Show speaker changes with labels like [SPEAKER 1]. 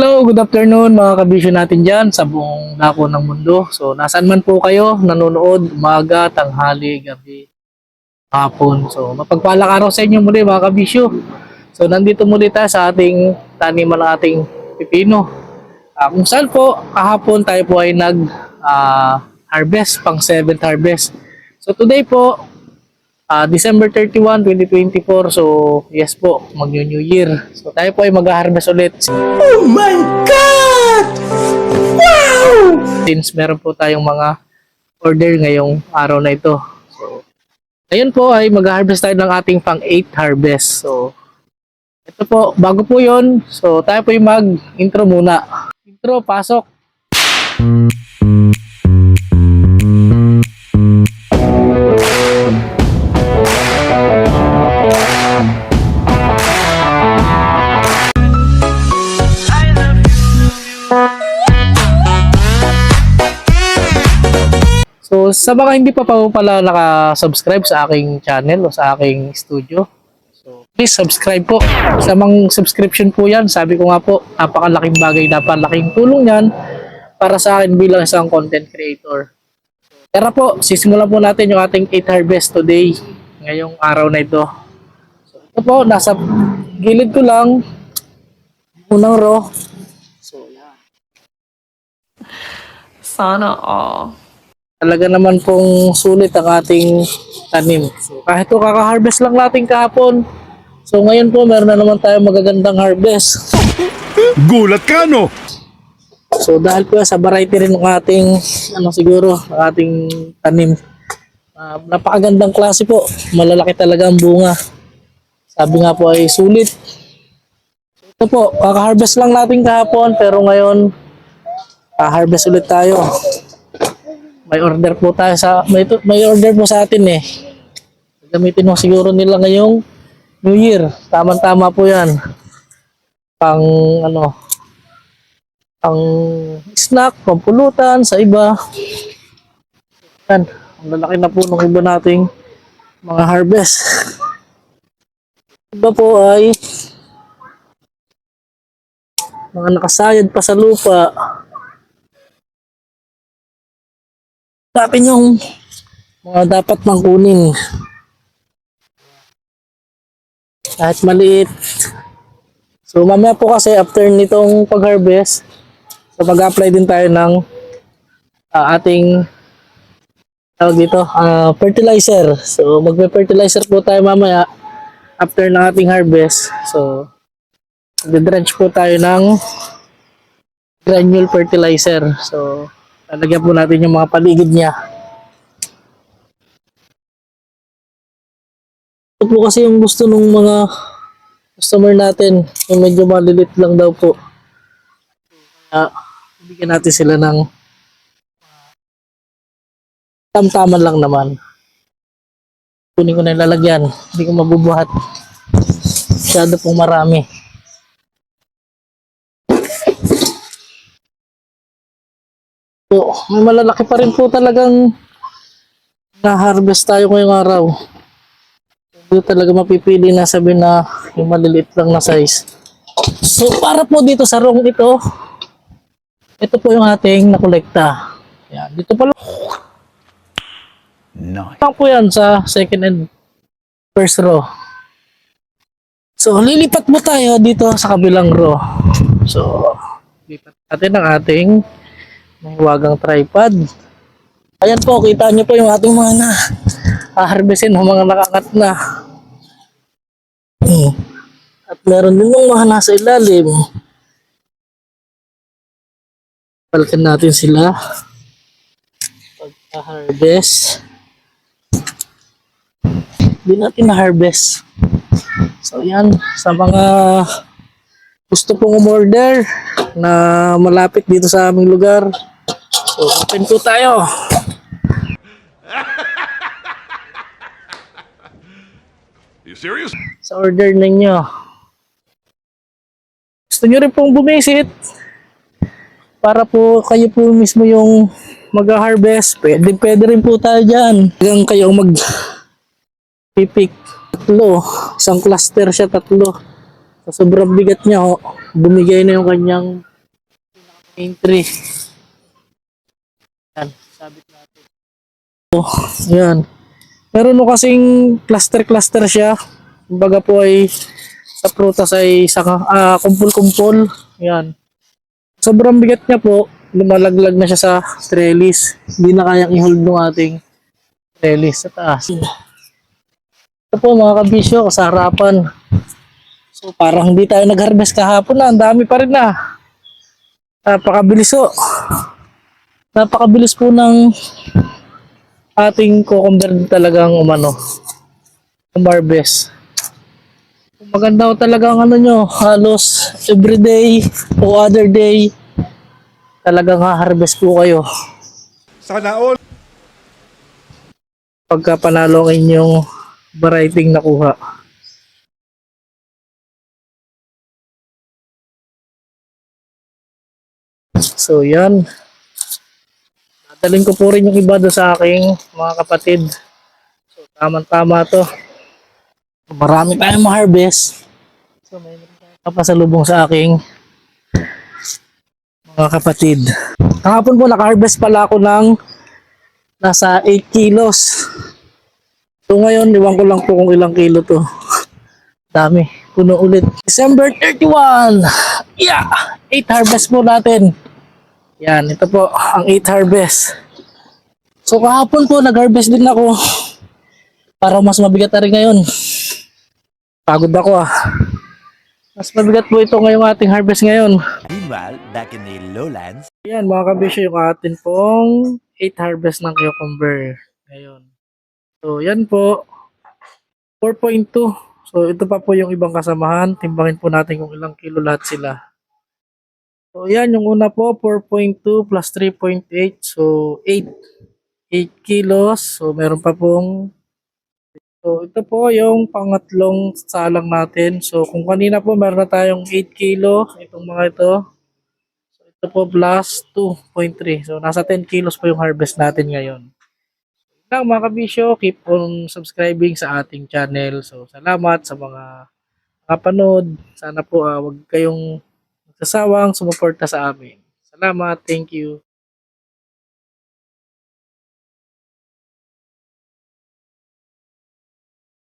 [SPEAKER 1] Hello, good afternoon mga kabisyo natin dyan sa buong dako ng mundo. So, nasaan man po kayo nanonood, umaga, tanghali, gabi, hapon. So, mapagpalang araw sa inyo muli mga kabisyo. So, nandito muli tayo sa ating taniman ng ating pipino. Kung saan po, kahapon tayo po ay nag-harvest, pang 7th harvest. So, today po, December 31, 2024. So, yes po, mag-New Year. So, tayo po ay mag-harvest ulit.
[SPEAKER 2] Oh my God! Wow!
[SPEAKER 1] Since meron po tayong mga order ngayong araw na ito. So, ngayon po ay mag-harvest tayo ng ating pang 8th harvest. So, ito po, bago po yon. So, tayo po ay mag-intro muna. Intro, pasok. So, sa mga hindi pa pala naka-subscribe sa aking channel o sa aking studio, so please subscribe po. Sa mga subscription po yan, sabi ko nga po, napakalaking bagay, napakalaking tulong yan para sa akin bilang isang content creator. Tara po, sisimulan po natin yung ating 8th harvest today, ngayong araw na ito. So, ito po, nasa gilid ko lang, unang row. So, yan.
[SPEAKER 2] Sana all.
[SPEAKER 1] Talaga naman pong sulit ang ating tanim. So, kahit po kaka-harvest lang natin kahapon. So ngayon po meron na naman tayong magagandang harvest.
[SPEAKER 3] Gulat ka, no?
[SPEAKER 1] So dahil po sa variety rin ng ating siguro ating tanim. Napakagandang klase po. Malalaki talaga ang bunga. Sabi nga po ay sulit. Ito po, kaka-harvest lang natin kahapon pero ngayon harvest ulit tayo. May order po tayo may order po sa atin eh. Gamitin mo siguro nila ngayong New Year. Tama-tama po 'yan. Pang pang snack, pampulutan sa iba. Yan, ang lalaki na po ng iba nating mga harvest. Iba po ay mga nakasayad pa sa lupa. Natin yung mga dapat mang kunin. Kahit maliit. So mamaya po kasi after nitong pag-harvest, so mag-apply din tayo ng ating fertilizer. So magpe-fertilizer po tayo mamaya after ng ating harvest. So dredge po tayo ng granule fertilizer. So lalagyan po natin yung mga paligid niya. Ito po kasi yung gusto ng mga customer natin. Yung medyo malilit lang daw po. Bigyan natin sila ng tamtaman lang naman. Kunin ko na yung lalagyan. Hindi ko mabubuhat. Masyado pong marami. So, may malalaki pa rin po talagang na-harvest tayo ngayong araw. Hindi talaga mapipili na sabi na yung maliliit lang na size. So, para po dito sa row ito po yung ating nakolekta. Yan, dito pa lang po yan sa second and first row. So, lilipat mo tayo dito sa kabilang row. So, lipat natin ang ating may huwagang tripod. Ayan po, kita nyo po yung ating mga harvestin ng mga nakakat na. At meron din yung mga nasa ilalim. Balikan natin sila. Pagka-harvest. Hindi natin na-harvest. So yan, sa mga gusto pong umorder na malapit dito sa aming lugar. So, open po tayo.
[SPEAKER 3] You serious?
[SPEAKER 1] Sa order ninyo. Gusto nyo rin pong bumisit para po kayo po mismo yung mag-harvest. Pwede rin po tayo dyan. Hanggang kayo mag-pipick. Tatlo. Isang cluster siya, tatlo. Sa sobrang bigat niya, bumigay na yung kanyang main tree. Yan, sabit natin. Oh, yan. Meron no kasing cluster-cluster siya. Kumbaga po ay sa prutas ay kumpul-kumpul. Yan. Sobrang bigat niya po. Lumalaglag na siya sa trellis. Hindi na kayang i-hold ng ating trellis sa taas. Ito po mga kabisyo, sa harapan. So parang hindi tayo nag-harvest kahapon na. Ang dami pa rin na. Napakabilis po. Napakabilis po ng ating cucumber talagang harvest. Maganda ko talaga ang nyo, halos everyday o other day talagang ha-harvest po kayo.
[SPEAKER 3] Sana all.
[SPEAKER 1] Pagka panalo ang inyong variety nakuha. So yan. Dadalhin ko po rin yung iba doon sa aking mga kapatid. So tamang-tama to. Marami tayong ma-harvest. So may kapasalubong sa aking mga kapatid. Kahapon po naka-harvest pala ako ng nasa 8 kilos. So ngayon, iwan ko lang po kung ilang kilo to. Dami. Puno ulit. December 31! Yeah! 8 harvest po natin. Yan, ito po ang 8 harvest. So kahapon po nag-harvest din ako. Para mas mabigat na rin ngayon. Pagod ako Mas mabigat po ito ngayong ating harvest ngayon.
[SPEAKER 4] Meanwhile, back in the lowlands,
[SPEAKER 1] Yan mga kabisyo, yung atin pong 8 harvest ng cucumber ngayon. So yan po, 4.2. So ito pa po yung ibang kasamahan. Timbangin po natin kung ilang kilo lahat sila. So yan, yung una po, 4.2 plus 3.8. So 8 kilos. So meron pa pong. So ito po yung pangatlong salang natin. So kung kanina po meron na tayong 8 kilo. Itong mga ito. Ito po plus 2.3. So nasa 10 kilos po yung harvest natin ngayon. Lang mga kabisyo, keep on subscribing sa ating channel. So salamat sa mga nakapanood. Sana po wag kayong magsasawang sumuporta sa amin. Salamat, thank you.